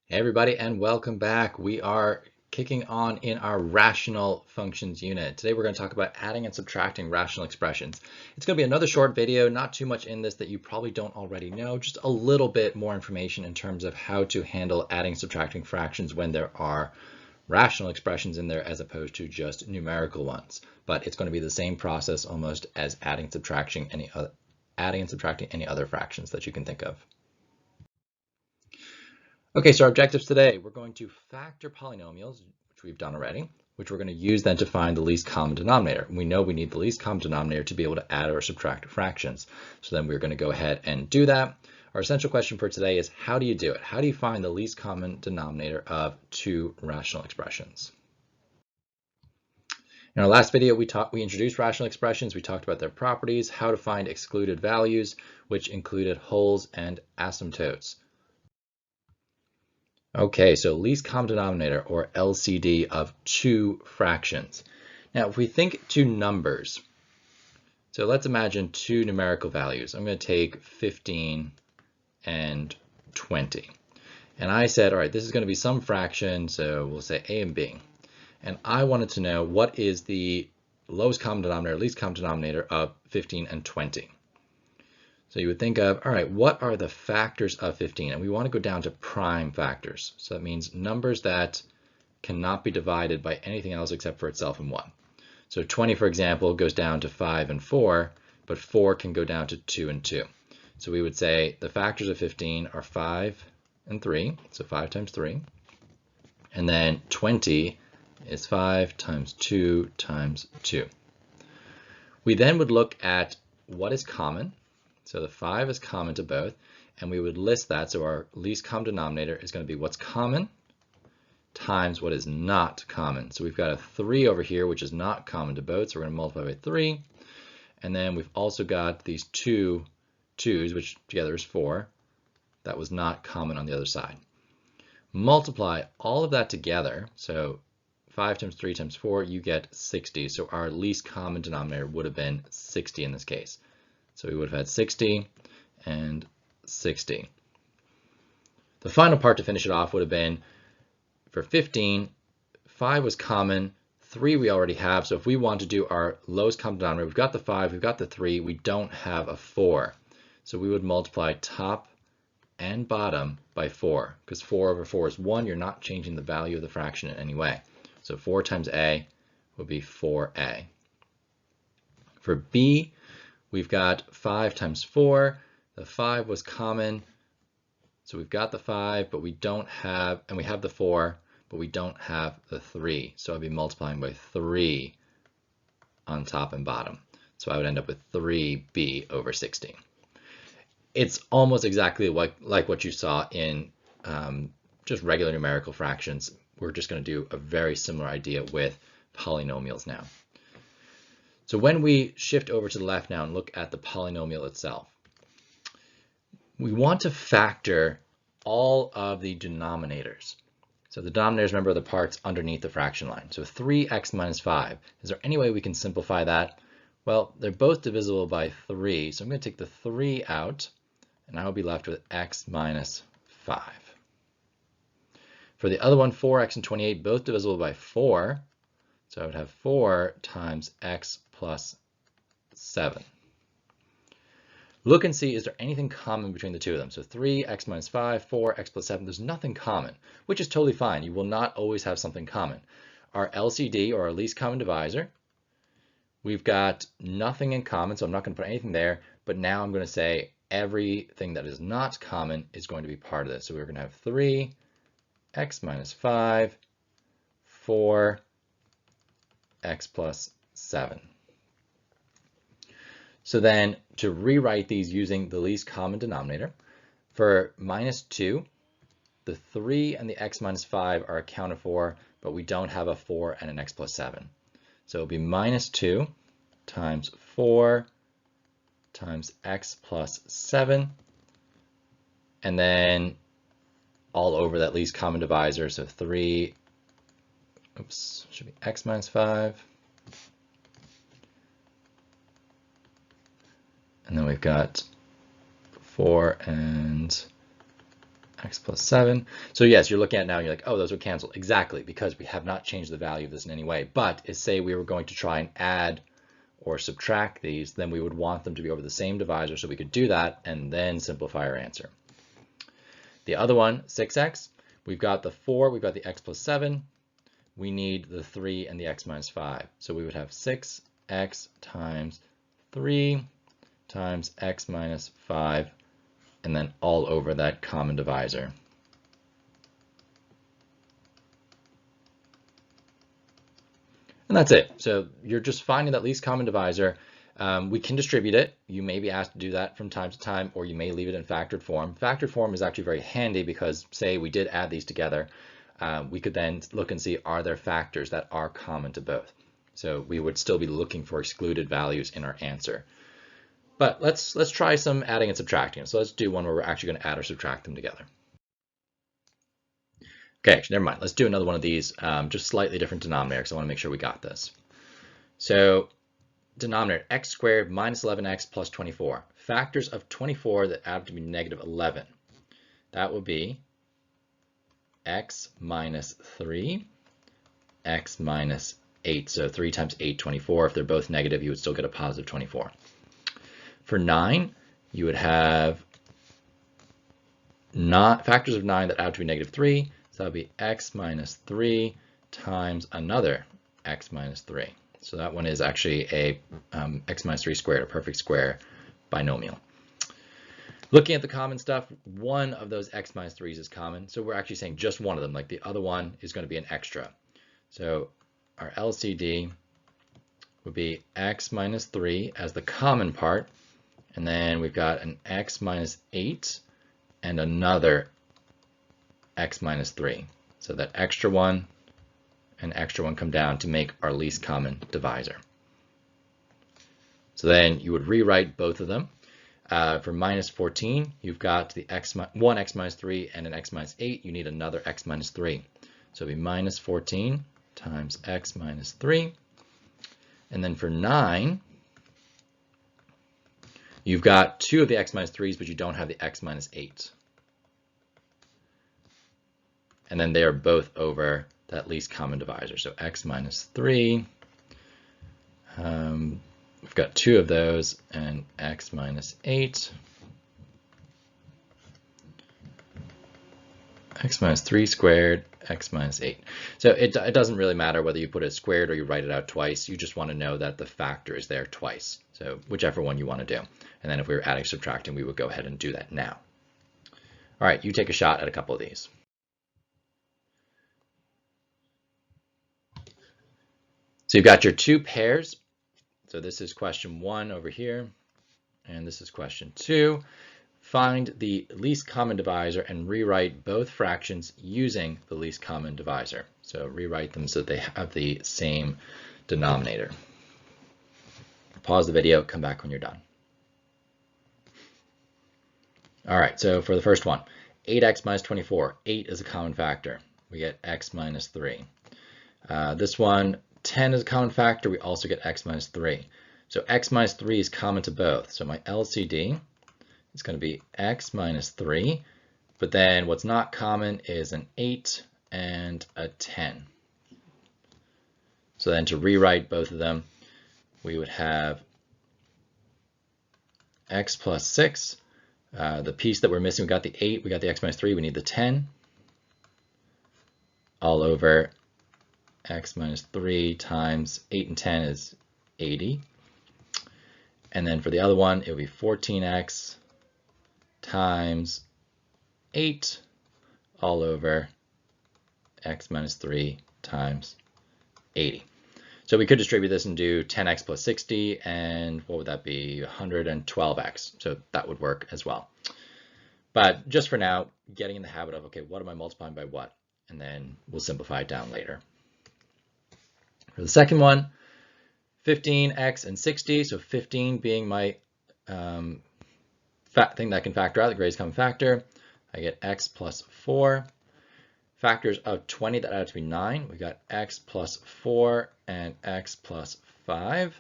Hey everybody, and welcome back. We are kicking on in our rational functions unit. Today we're going to talk about adding and subtracting rational expressions. It's going to be another short video, not too much in this that you probably don't already know, just a little bit more information in terms of how to handle adding and subtracting fractions when there are rational expressions in there as opposed to just numerical ones. But it's going to be the same process almost as adding and subtracting any other fractions that you can think of. Okay, so our objectives today, we're going to factor polynomials, which we've done already, which we're going to use then to find the least common denominator. We know we need the least common denominator to be able to add or subtract fractions. So then we're going to go ahead and do that. Our essential question for today is, how do you do it? How do you find the least common denominator of two rational expressions? In our last video, we introduced rational expressions. We talked about their properties, how to find excluded values, which included wholes and asymptotes. Okay, so least common denominator, or LCD, of two fractions. Now, if we think two numbers, so let's imagine two numerical values. I'm going to take 15 and 20. And I said, all right, this is going to be some fraction, so we'll say A and B. And I wanted to know what is the lowest common denominator, least common denominator of 15 and 20. So you would think of, all right, what are the factors of 15? And we want to go down to prime factors. So that means numbers that cannot be divided by anything else except for itself and 1. So 20, for example, goes down to 5 and 4, but 4 can go down to 2 and 2. So we would say the factors of 15 are 5 and 3, so 5 times 3. And then 20 is 5 times 2 times 2. We then would look at what is common. So the 5 is common to both, and we would list that. So our least common denominator is going to be what's common times what is not common. So we've got a 3 over here, which is not common to both, so we're going to multiply by 3. And then we've also got these two 2's, which together is 4. That was not common on the other side. Multiply all of that together, so 5 times 3 times 4, you get 60. So our least common denominator would have been 60 in this case. So we would have had 60 and 60. The final part to finish it off would have been, for 15, 5 was common, 3 we already have. So if we want to do our lowest common denominator, we've got the 5, we've got the 3, we don't have a 4. So we would multiply top and bottom by 4, because 4 over 4 is 1. You're not changing the value of the fraction in any way. So 4 times A would be 4A. For B, we've got 5 times 4. The 5 was common, so we've got the 5, but we don't have, and we have the 4, but we don't have the 3. So I'd be multiplying by 3 on top and bottom. So I would end up with 3b over 60. It's almost exactly like what you saw in just regular numerical fractions. We're just going to do a very similar idea with polynomials now. So when we shift over to the left now and look at the polynomial itself, we want to factor all of the denominators. So the denominators, remember, are the parts underneath the fraction line. So 3x minus 5. Is there any way we can simplify that? Well, they're both divisible by 3. So I'm going to take the 3 out, and I will be left with x minus 5. For the other one, 4x and 28, both divisible by 4. So I would have 4 times x plus 7. Look and see, is there anything common between the two of them? So 3x minus 5, 4x plus 7, there's nothing common, which is totally fine. You will not always have something common. Our LCD, or our least common divisor, we've got nothing in common, so I'm not going to put anything there, but now I'm going to say everything that is not common is going to be part of this. So we're going to have 3x minus 5, 4x plus 7. So then to rewrite these using the least common denominator, for minus 2, the 3 and the x minus 5 are accounted for, but we don't have a 4 and an x plus 7. So it'll be minus 2 times 4 times x plus 7, and then all over that least common divisor, so 3, should be x minus 5. And then we've got 4 and x plus 7. So yes, you're looking at it now and you're like, oh, those would cancel. Exactly, because we have not changed the value of this in any way. But say we were going to try and add or subtract these, then we would want them to be over the same divisor, so we could do that and then simplify our answer. The other one, 6x, we've got the 4, we've got the x plus 7. We need the 3 and the x minus 5. So we would have 6x times 3 times x minus 5, and then all over that common divisor. And that's it. So you're just finding that least common divisor. We can distribute it. You may be asked to do that from time to time, or you may leave it in factored form. Factored form is actually very handy because, say we did add these together, we could then look and see, are there factors that are common to both? So we would still be looking for excluded values in our answer. But let's try some adding and subtracting. So let's do one where we're actually going to add or subtract them together. Okay, actually, never mind. Let's do another one of these, just slightly different denominator, because I want to make sure we got this. So denominator, x squared minus 11x plus 24. Factors of 24 that add up to be negative 11. That would be x minus 3, x minus 8. So 3 times 8, 24. If they're both negative, you would still get a positive 24. For 9, you would have factors of 9 that add up to be negative 3. So that would be x minus 3 times another x minus 3. So that one is actually a x minus 3 squared, a perfect square binomial. Looking at the common stuff, one of those x minus 3's is common. So we're actually saying just one of them, like the other one is going to be an extra. So our LCD would be x minus 3 as the common part. And then we've got an x minus 8 and another x minus 3. So that extra one and extra one come down to make our least common divisor. So then you would rewrite both of them. For minus 14, you've got the one x minus 3 and an x minus 8. You need another x minus 3. So it'll be minus 14 times x minus 3. And then for 9, you've got two of the x minus 3's, but you don't have the x minus 8. And then they are both over that least common divisor. So x minus 3, we've got two of those, and x minus 8. X minus 3 squared, x minus 8. So it doesn't really matter whether you put it squared or you write it out twice. You just want to know that the factor is there twice. So whichever one you want to do. And then if we were adding, subtracting, we would go ahead and do that now. All right, you take a shot at a couple of these. So you've got your two pairs. So this is question 1 over here, and this is question 2. Find the least common divisor and rewrite both fractions using the least common divisor. So rewrite them so that they have the same denominator. Pause the video, come back when you're done. All right, so for the first one, 8x minus 24. 8 is a common factor. We get x minus 3. This one, 10 is a common factor. We also get x minus 3. So x minus 3 is common to both. So my LCD is going to be x minus 3. But then what's not common is an 8 and a 10. So then to rewrite both of them, we would have x plus 6. The piece that we're missing, we got the 8, we got the x minus 3, we need the 10. All over x minus 3 times 8 and 10 is 80. And then for the other one, it would be 14x times 8 all over x minus 3 times 80. So we could distribute this and do 10x plus 60, and what would that be? 112x. So that would work as well. But just for now, getting in the habit of, okay, what am I multiplying by what? And then we'll simplify it down later. For the second one, 15x and 60. So 15 being my thing that I can factor out, the greatest common factor. I get x plus 4. Factors of 20 that add up to be 9. We got x plus 4 and x plus 5.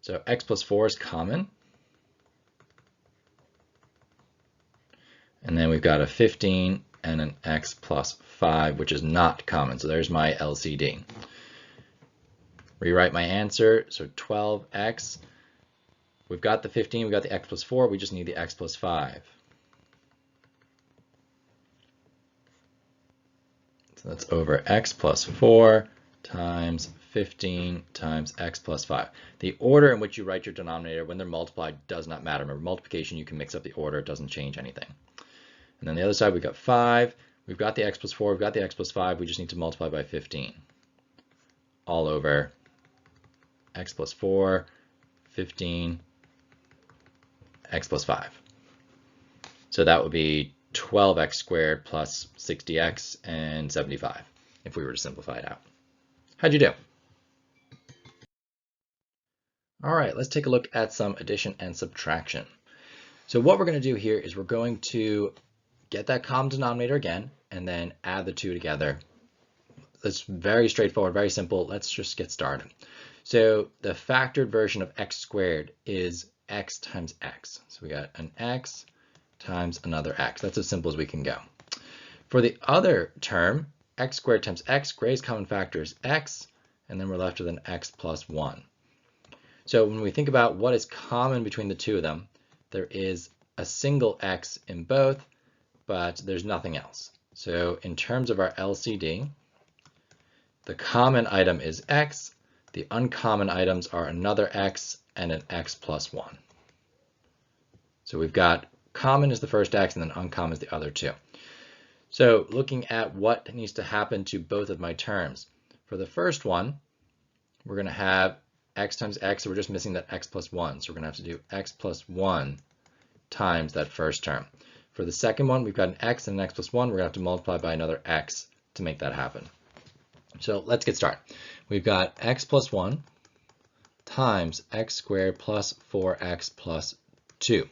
So x plus 4 is common. And then we've got a 15 and an x plus 5, which is not common. So there's my LCD. Rewrite my answer. So 12x. We've got the 15, we've got the x plus 4. We just need the x plus 5. So that's over x plus 4 times 15 times x plus 5. The order in which you write your denominator when they're multiplied does not matter. Remember, multiplication, you can mix up the order. It doesn't change anything. And then the other side, we've got 5. We've got the x plus 4. We've got the x plus 5. We just need to multiply by 15. All over x plus 4, 15, x plus 5. So that would be 12x squared plus 60x and 75 if we were to simplify it out. How'd you do? All right, let's take a look at some addition and subtraction. So what we're going to do here is we're going to get that common denominator again and then add the two together. That's very straightforward, very simple. Let's just get started. So the factored version of x squared is x times x. So we got an x times another x. That's as simple as we can go. For the other term, x squared times x, greatest common factor is x, and then we're left with an x plus 1. So when we think about what is common between the two of them, there is a single x in both, but there's nothing else. So in terms of our LCD, the common item is x, the uncommon items are another x and an x plus 1. So we've got common is the first x and then uncommon is the other two. So looking at what needs to happen to both of my terms. For the first one, we're going to have x times x, so we're just missing that x plus 1. So we're going to have to do x plus 1 times that first term. For the second one, we've got an x and an x plus 1. We're going to have to multiply by another x to make that happen. So let's get started. We've got x plus 1 times x squared plus 4x plus 2.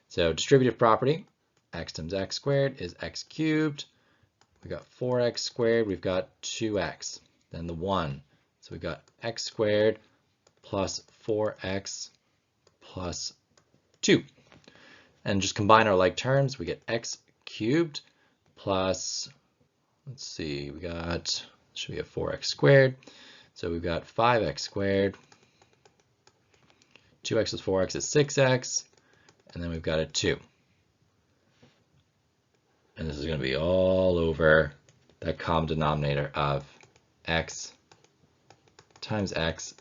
So distributive property, x times x squared is x cubed. We've got 4x squared, we've got 2x, then the 1. So we've got x squared plus 4x plus 2. And just combine our like terms, we get x cubed plus, let's see, we got, should be a 4x squared. So we've got 5x squared, 2x plus 4x is 6x, and then we've got a 2. And this is going to be all over that common denominator of x times x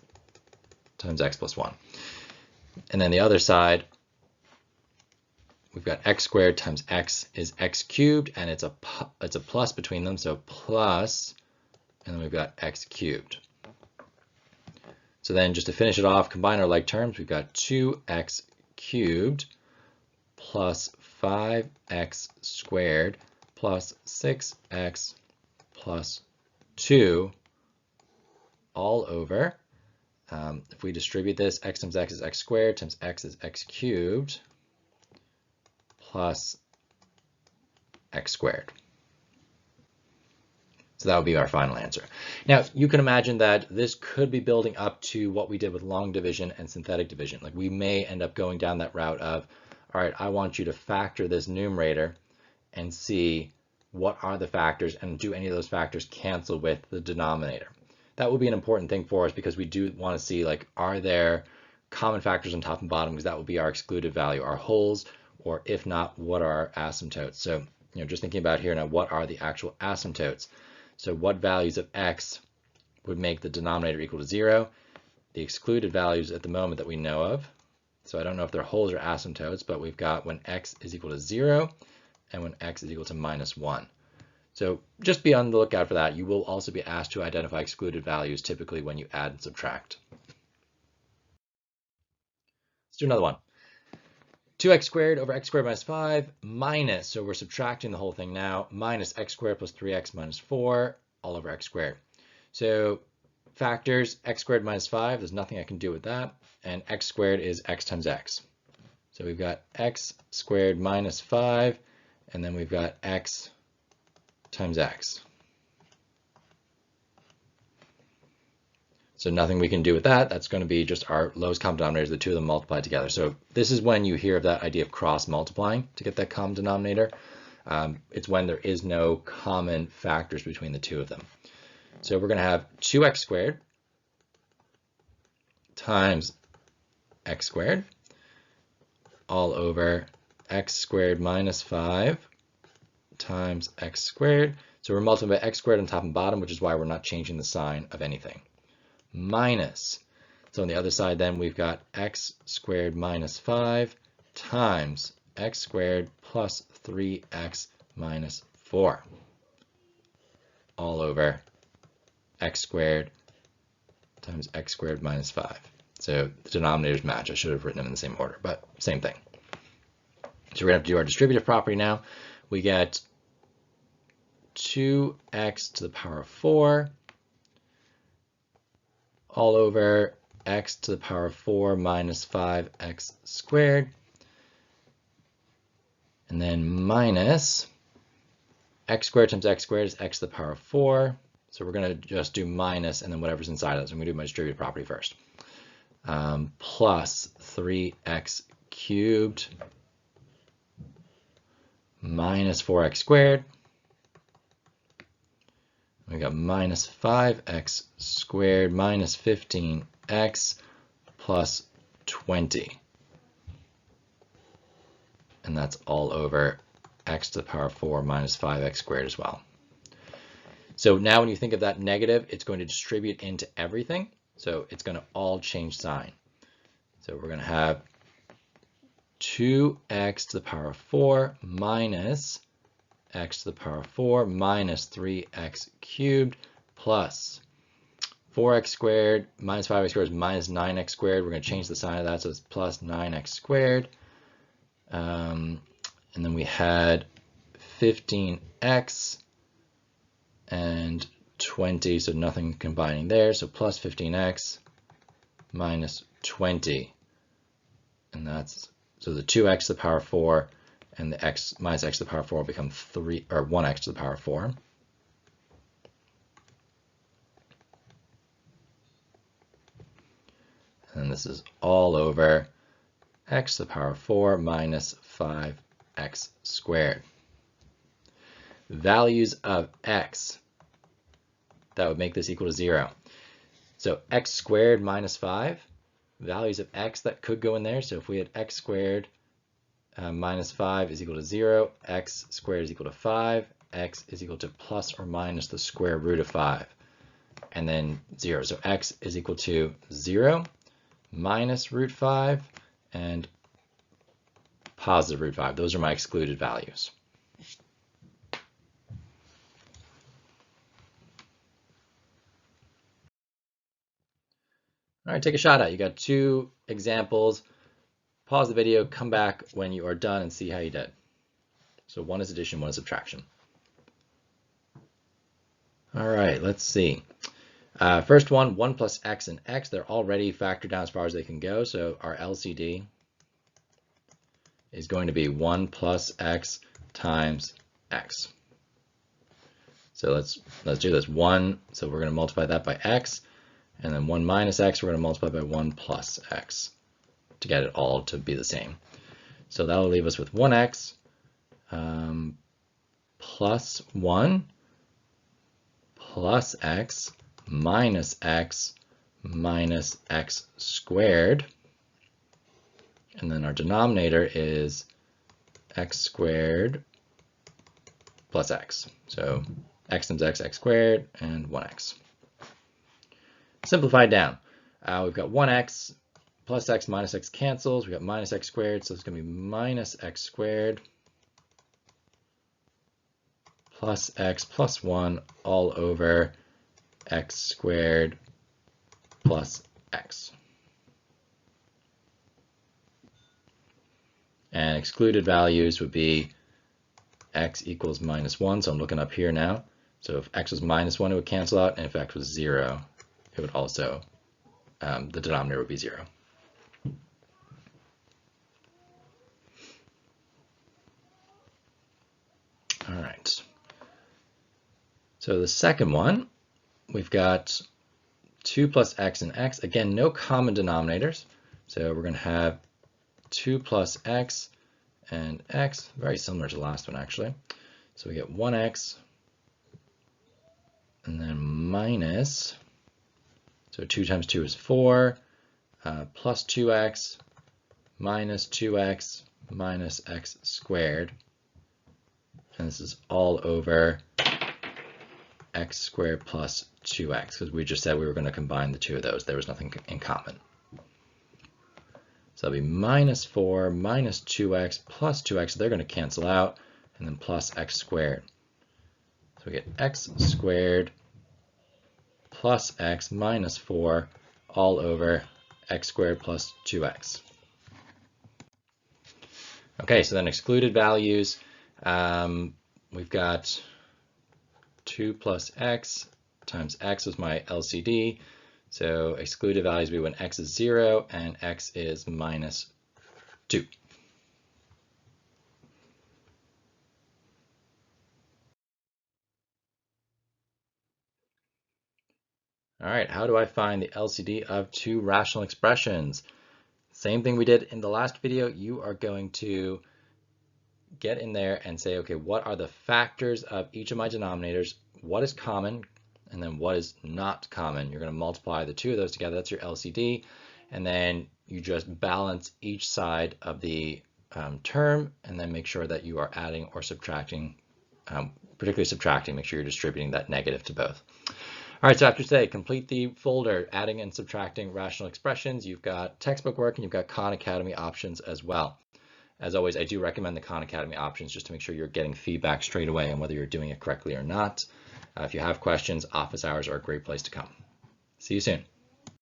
times x plus 1. And then the other side, we've got x squared times x is x cubed, and it's a plus between them, so plus, and then we've got x cubed. So then just to finish it off, combine our like terms, we've got 2x cubed plus 5x squared plus 6x plus 2 all over, if we distribute this, x times x is x squared times x is x cubed plus x squared. So that would be our final answer. Now, you can imagine that this could be building up to what we did with long division and synthetic division. Like we may end up going down that route of, all right, I want you to factor this numerator and see what are the factors and do any of those factors cancel with the denominator. That will be an important thing for us because we do want to see, like, are there common factors on top and bottom, because that will be our excluded value, our wholes, or if not, what are our asymptotes? So, just thinking about here now, what are the actual asymptotes? So what values of x would make the denominator equal to 0? The excluded values at the moment that we know of. So I don't know if they're wholes or asymptotes, but we've got when x is equal to 0 and when x is equal to -1. So just be on the lookout for that. You will also be asked to identify excluded values typically when you add and subtract. Let's do another one. 2x squared over x squared minus 5 minus, so we're subtracting the whole thing now, minus x squared plus 3x minus 4 all over x squared. So factors, x squared minus 5, there's nothing I can do with that, and x squared is x times x. So we've got x squared minus 5, and then we've got x times x. So nothing we can do with that. That's going to be just our lowest common denominator, the two of them multiplied together. So this is when you hear of that idea of cross multiplying to get that common denominator. It's when there is no common factors between the two of them. So we're going to have 2x squared times x squared all over x squared minus 5 times x squared. So we're multiplying by x squared on top and bottom, which is why we're not changing the sign of anything. Minus. So on the other side then we've got x squared minus 5 times x squared plus 3x minus 4 all over x squared times x squared minus 5. So the denominators match. I should have written them in the same order, but same thing. So we're going to have to do our distributive property now. We get 2x to the power of 4 all over x to the power of 4 minus 5x squared. And then minus x squared times x squared is x to the power of 4. So we're going to just do minus and then whatever's inside of this. I'm going to do my distributive property first. Plus 3x cubed minus 4x squared. We got minus 5x squared minus 15x plus 20. And that's all over x to the power of 4 minus 5x squared as well. So now when you think of that negative, it's going to distribute into everything. So it's going to all change sign. So we're going to have 2x to the power of 4 minus x to the power of 4 minus 3x cubed plus 4x squared minus 5x squared is minus 9x squared. We're going to change the sign of that, so it's plus 9x squared. And then we had 15x and 20, so nothing combining there. So plus 15x minus 20. And that's, so the 2x to the power of 4 and the x minus x to the power of 4 will become 1x to the power of 4. And this is all over x to the power of 4 minus 5x squared. Values of x that would make this equal to 0. So x squared minus 5, values of x that could go in there. So if we had x squared minus 5 is equal to 0, x squared is equal to 5, x is equal to plus or minus the square root of 5, and then 0. So x is equal to 0 minus root 5 and positive root 5. Those are my excluded values. All right, take a shot at it. You got 2 examples. Pause the video, come back when you are done and see how you did. So one is addition, one is subtraction. All right, let's see. First one, 1 plus x and x, they're already factored down as far as they can go. So our LCD is going to be 1 plus x times x. So let's do this. 1, so we're going to multiply that by x, and then 1 minus x, we're going to multiply by 1 plus x to get it all to be the same. So that'll leave us with 1x plus 1 plus x minus x squared. And then our denominator is x squared plus x. So x times x, x squared, and 1x. Simplified down. We've got 1x plus x minus x cancels. We've got minus x squared, so it's going to be minus x squared plus x plus 1 all over x squared plus x. And excluded values would be x equals minus 1. So I'm looking up here now. So if x was minus 1, it would cancel out. And if x was 0, it would also, the denominator would be 0. All right. So the second one, we've got 2 plus x and x. Again, no common denominators. So we're going to have 2 plus x and x, very similar to the last one actually. So we get 1x and then minus, so 2 times 2 is 4, plus 2x minus 2x minus x squared. And this is all over x squared plus 2x, because we just said we were going to combine the two of those. There was nothing in common. So that'll be minus 4 minus 2x plus 2x. So they're going to cancel out, and then plus x squared. So we get x squared plus x minus 4 all over x squared plus 2x. Okay, so then excluded values. We've got 2 plus x times x is my LCD. So excluded values will be when x is 0 and x is minus 2. All right, how do I find the LCD of two rational expressions? Same thing we did in the last video. You are going to get in there and say, okay, what are the factors of each of my denominators? What is common? And then what is not common? You're going to multiply the two of those together. That's your LCD. And then you just balance each side of the term and then make sure that you are adding or subtracting, particularly subtracting, make sure you're distributing that negative to both. All right, so after today, complete the folder, adding and subtracting rational expressions. You've got textbook work and you've got Khan Academy options as well. As always, I do recommend the Khan Academy options just to make sure you're getting feedback straight away on whether you're doing it correctly or not. If you have questions, office hours are a great place to come. See you soon.